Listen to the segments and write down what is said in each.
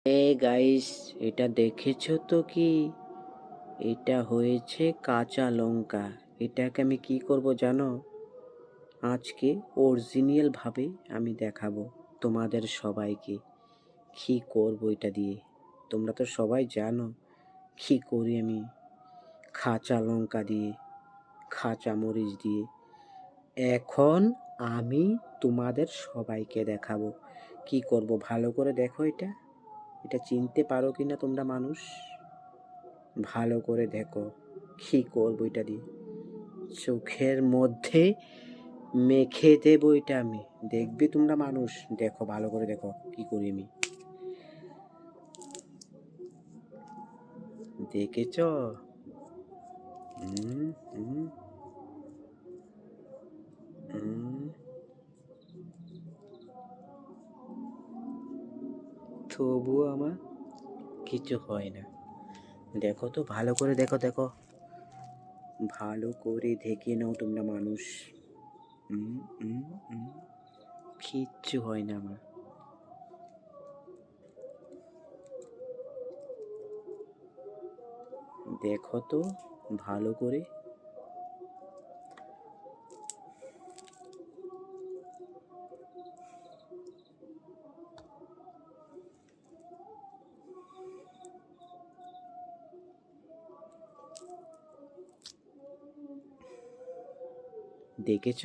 Guys, এটা দেখেছো তো কি? এটা হয়েছে কাঁচা লঙ্কা। এটাকে আমি কি করব জানো? আজকে অরিজিনাল ভাবে আমি দেখাবো তোমাদের সবাইকে কি করব এটা দিয়ে। তোমরা তো সবাই জানো কি করি আমি কাঁচা লঙ্কা দিয়ে, কাঁচা মরিচ দিয়ে। এখন আমি তোমাদের সবাইকে দেখাবো কি করব। ভালো করে দেখো, এটা এটা চিনতে পারো কিনা তোমরা মানুষ? ভালো করে দেখো কি করবো এটা দিয়ে। চোখের মধ্যে মেখে দেবো এটা আমি, দেখবে তোমরা মানুষ। দেখো ভালো করে দেখো কি করি আমি। দেখেছ? হুম হুম হুম তবুও আমার কিছু হয় না। দেখো তো ভালো করে দেখো, দেখো ভালো করে দেখে নাও তোমরা মানুষ। হুম হুম হুম কিচ্ছু হয় না আমার। দেখো তো ভালো করে। দেখেছ?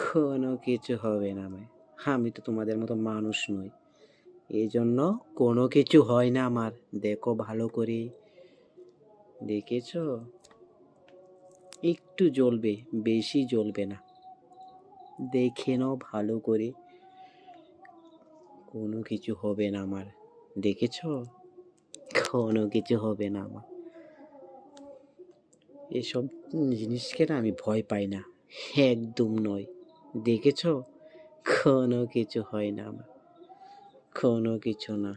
কোনো কিছু হবে না আমায়। আমি তো তোমাদের মতো মানুষ নই, এই জন্য কোনো কিছু হয় না আমার। দেখো ভালো করে। দেখেছ? একটু জ্বলবে, বেশি জ্বলবে না। দেখে নাও ভালো করে, কোনো কিছু হবে না আমার। দেখেছ? কোনো কিছু হবে না আমার। এসব জিনিসকে না আমি ভয় পাই না, একদম নয়। দেখেছ? কোনো কিছু হয় না আমার, কোনো কিছু না।